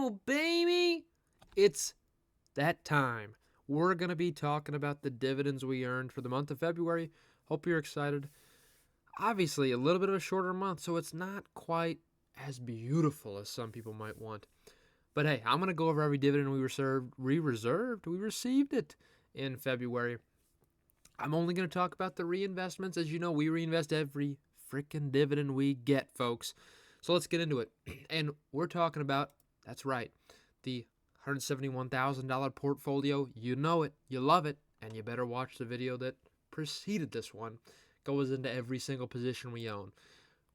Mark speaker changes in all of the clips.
Speaker 1: Oh, baby! It's that time. We're going to be talking about the dividends we earned for the month of February. Hope you're excited. Obviously, a little bit of a shorter month, so it's not quite as beautiful as some people might want. But hey, I'm going to go over every dividend we received it in February. I'm only going to talk about the reinvestments. As you know, we reinvest every freaking dividend we get, folks. So let's get into it. And we're talking about, that's right, the $171,000 portfolio. You know it, you love it, and you better watch the video that preceded this one. Goes into every single position we own.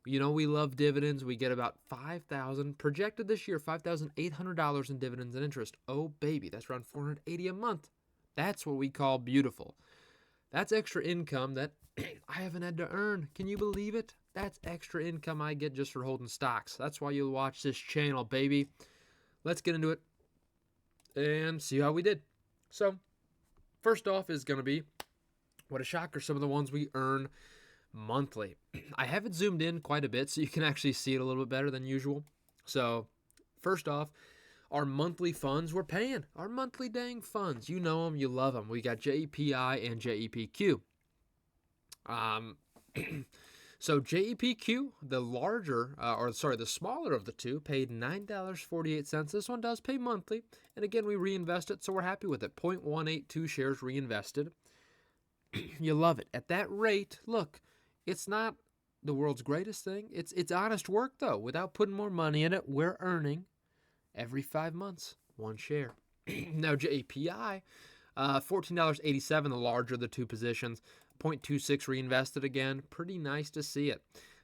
Speaker 1: You know we love dividends. We get about $5,000 projected this year, $5,800 in dividends and interest. Oh baby, that's around $480 a month. That's what we call beautiful. That's extra income that I haven't had to earn. Can you believe it? That's extra income I get just for holding stocks. That's why you'll watch this channel, baby. Let's get into it and see how we did. So, first off is going to be, what a shocker, some of the ones we earn monthly. I have it zoomed in quite a bit so you can actually see it a little bit better than usual. So, first off, our monthly funds we're paying. Our monthly dang funds. You know them, you love them. We got JEPI and JEPQ. So JEPQ, the smaller of the two, paid $9.48. This one does pay monthly. And again, we reinvest it, so we're happy with it. 0.182 shares reinvested. You love it. At that rate, look, it's not the world's greatest thing. It's honest work, though. Without putting more money in it, we're earning every 5 months, one share. Now, JPI, $14.87, the larger of the two positions, 0.26 reinvested again. Pretty nice to see it.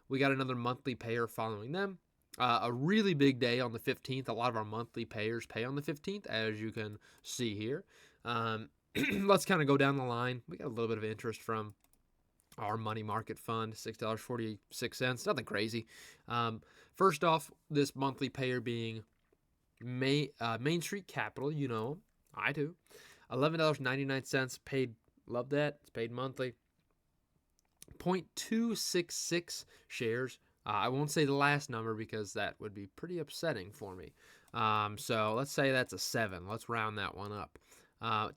Speaker 1: We got another monthly payer following them. A really big day on the 15th. A lot of our monthly payers pay on the 15th, as you can see here. Let's kind of go down the line. We got a little bit of interest from our money market fund, $6.46. Nothing crazy. First off, this monthly payer being Main Street Capital, you know, I do. $11.99 paid. Love that. It's paid monthly. 0.266 shares. I won't say the last number because that would be pretty upsetting for me. So let's say that's a 7. Let's round that one up.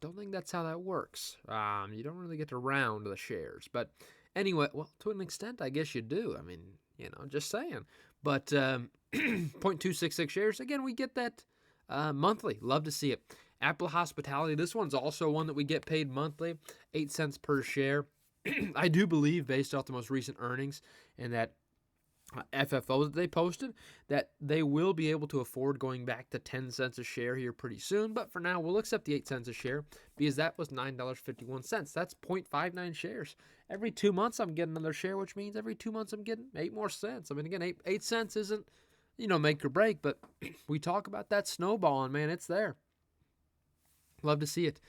Speaker 1: Don't think that's how that works. You don't really get to round the shares. But anyway, well, to an extent, I guess you do. I mean, you know, just saying. But 0.266 shares, again, we get that monthly. Love to see it. Apple Hospitality, this one's also one that we get paid monthly, 8 cents per share. I do believe, based off the most recent earnings and that FFO that they posted, that they will be able to afford going back to 10 cents a share here pretty soon. But for now, we'll accept the 8 cents a share because that was $9.51. That's 0.59 shares. Every 2 months, I'm getting another share, which means every 2 months, I'm getting 8 more cents. I mean, again, 8 cents isn't, make or break, but we talk about that snowballing, man. It's there. Love to see it.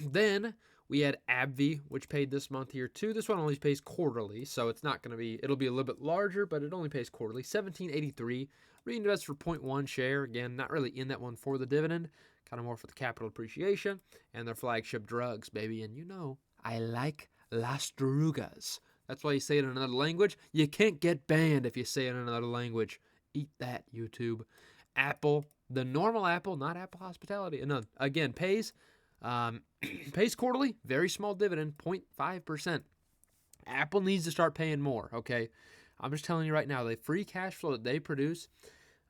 Speaker 1: Then we had AbbVie, which paid this month here too. This one only pays quarterly, so it's not going to be, it'll be a little bit larger, but it only pays quarterly. $17.83. Reinvest for 0.1 share. Again, not really in that one for the dividend, kind of more for the capital appreciation and their flagship drugs, baby. And you know, I like las drogas. That's why you say it in another language. You can't get banned if you say it in another language. Eat that, YouTube. Apple, the normal Apple, not Apple Hospitality. And again, pays quarterly, very small dividend, 0.5%. Apple needs to start paying more, okay? I'm just telling you right now, the free cash flow that they produce,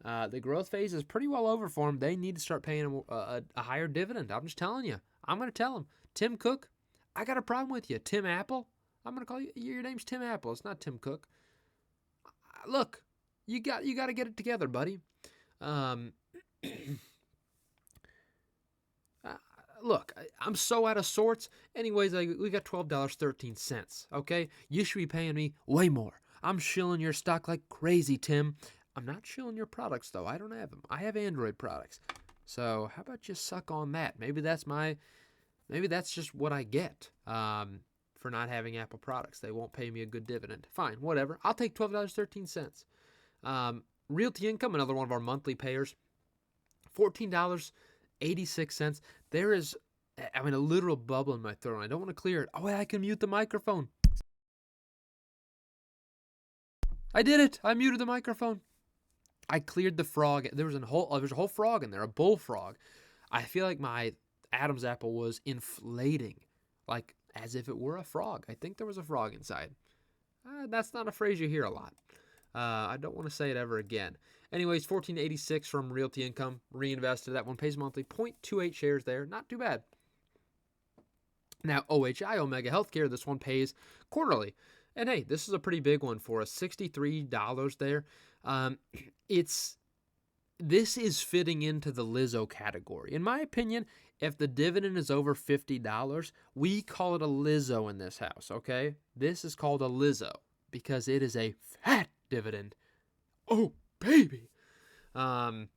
Speaker 1: the growth phase is pretty well over for them. They need to start paying a higher dividend. I'm just telling you. I'm going to tell them. Tim Cook, I got a problem with you. Tim Apple, I'm going to call you, your name's Tim Apple. It's not Tim Cook. Look, you got to get it together, buddy. Look, I'm so out of sorts. Anyways, we got $12.13, okay? You should be paying me way more. I'm shilling your stock like crazy, Tim. I'm not shilling your products, though. I don't have them. I have Android products. So how about you suck on that? Maybe that's just what I get for not having Apple products. They won't pay me a good dividend. Fine, whatever. I'll take $12.13. Realty Income, another one of our monthly payers, $14.86. There is, a literal bubble in my throat. I don't want to clear it. Oh, wait, I can mute the microphone. I did it. I muted the microphone. I cleared the frog. There's a whole frog in there, a bullfrog. I feel like my Adam's apple was inflating, like as if it were a frog. I think there was a frog inside. That's not a phrase you hear a lot. I don't want to say it ever again. Anyways, 1486 from Realty Income, reinvested. That one pays monthly, 0.28 shares there. Not too bad. Now, OHI, Omega Healthcare, this one pays quarterly. And hey, this is a pretty big one for us, $63 there. This is fitting into the Lizzo category. In my opinion, if the dividend is over $50, we call it a Lizzo in this house, okay? This is called a Lizzo because it is a fat dividend. Oh, baby. So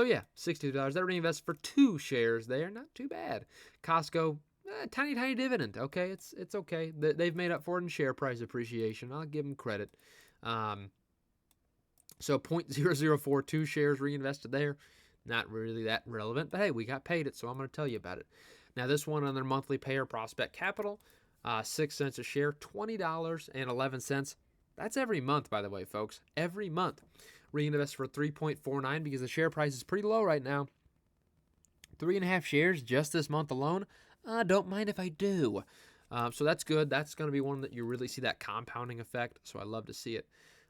Speaker 1: yeah, $62. That reinvests for 2 shares there. Not too bad. Costco, tiny dividend. Okay, it's okay. They've made up for it in share price appreciation. I'll give them credit. So 0.0042 shares reinvested there. Not really that relevant, but hey, we got paid it, so I'm going to tell you about it. Now this one on their monthly payer, Prospect Capital, 6 cents a share, $20.11. That's every month, by the way, folks. Every month. Reinvest for 3.49 because the share price is pretty low right now. 3.5 shares just this month alone. Don't mind if I do. So that's good. That's going to be one that you really see that compounding effect. So I love to see it.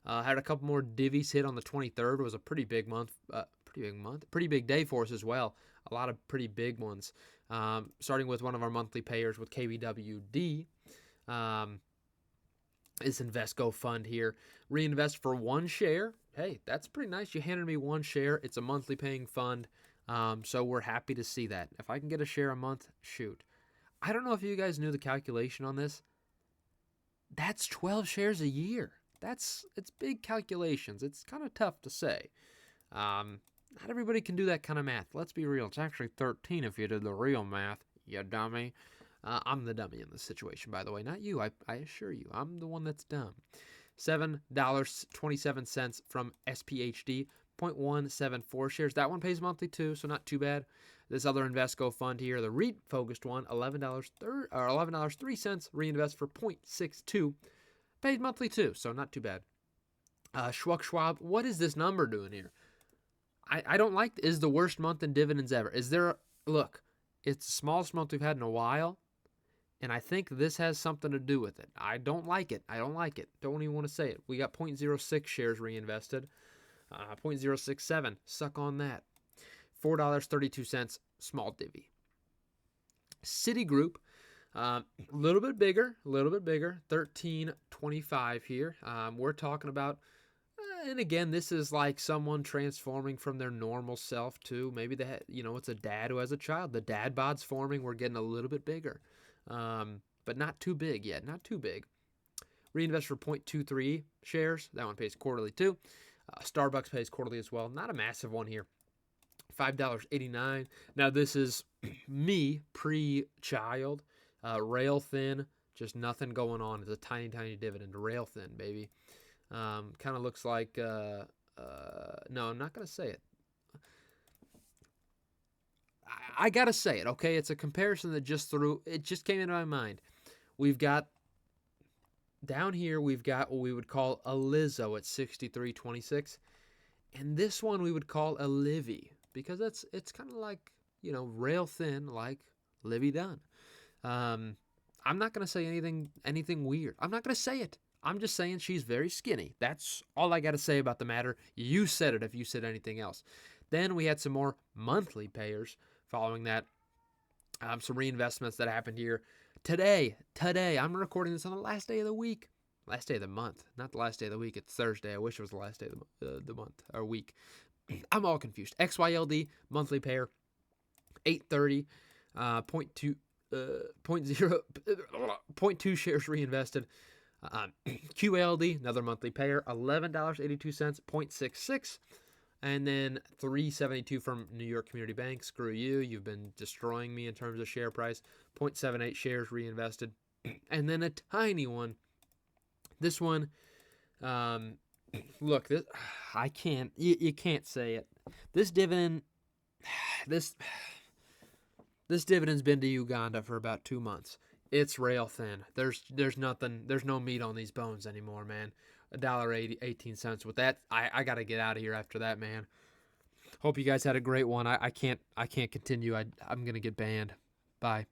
Speaker 1: Had a couple more divvies hit on the 23rd. It was a pretty big month. Pretty big day for us as well. A lot of pretty big ones. Starting with one of our monthly payers with KBWD. Is Invesco fund here. Reinvest for 1 share. Hey, that's pretty nice. You handed me 1 share. It's a monthly paying fund. So we're happy to see that. If I can get a share a month, shoot. I don't know if you guys knew the calculation on this. That's 12 shares a year. It's big calculations. It's kind of tough to say. Not everybody can do that kind of math. Let's be real. It's actually 13 if you did the real math, you dummy. I'm the dummy in this situation, by the way. Not you, I assure you. I'm the one that's dumb. $7.27 from SPHD, 0.174 shares. That one pays monthly too, so not too bad. This other Invesco fund here, the REIT-focused one, $11.03, reinvest for 0.62. Paid monthly too, so not too bad. Schwab, what is this number doing here? I don't like, is the worst month in dividends ever. Look, it's the smallest month we've had in a while. And I think this has something to do with it. I don't like it. Don't even want to say it. We got 0.06 shares reinvested. 0.067. Suck on that. $4.32. Small divvy. Citigroup. A little bit bigger. 13.25 here. We're talking about, and again, this is like someone transforming from their normal self to maybe it's a dad who has a child. The dad bod's forming. We're getting a little bit bigger. But not too big yet. Not too big. Reinvest for 0.23 shares. That one pays quarterly too. Starbucks pays quarterly as well. Not a massive one here. $5.89. Now this is me pre-child. Rail thin. Just nothing going on. It's a tiny dividend. Rail thin, baby. Kind of looks like... no, I'm not going to say it. I gotta say it, okay? It's a comparison that just came into my mind. We've got down here, we've got what we would call a Lizzo at 63.26, and this one we would call a Livy because it's kind of like rail thin, like Livy Dunn. I'm not gonna say anything weird. I'm not gonna say it. I'm just saying she's very skinny. That's all I gotta say about the matter. You said it if you said anything else. Then we had some more monthly payers. Following that, some reinvestments that happened here today. I'm recording this on the last day of the week. Last day of the month. Not the last day of the week. It's Thursday. I wish it was the last day of the month or week. I'm all confused. XYLD, monthly payer, 830, 0.2 shares reinvested. QLD, another monthly payer, $11.82, 0.66. And then $3.72 from New York Community Bank. Screw you. You've been destroying me in terms of share price. 0.78 shares reinvested. And then a tiny one. This one, look, I can't, you can't say it. This dividend's been to Uganda for about 2 months. It's rail thin. There's nothing, there's no meat on these bones anymore, man. $1.18. With that, I got to get out of here after that, man. Hope you guys had a great one. I can't continue. I'm gonna get banned. Bye.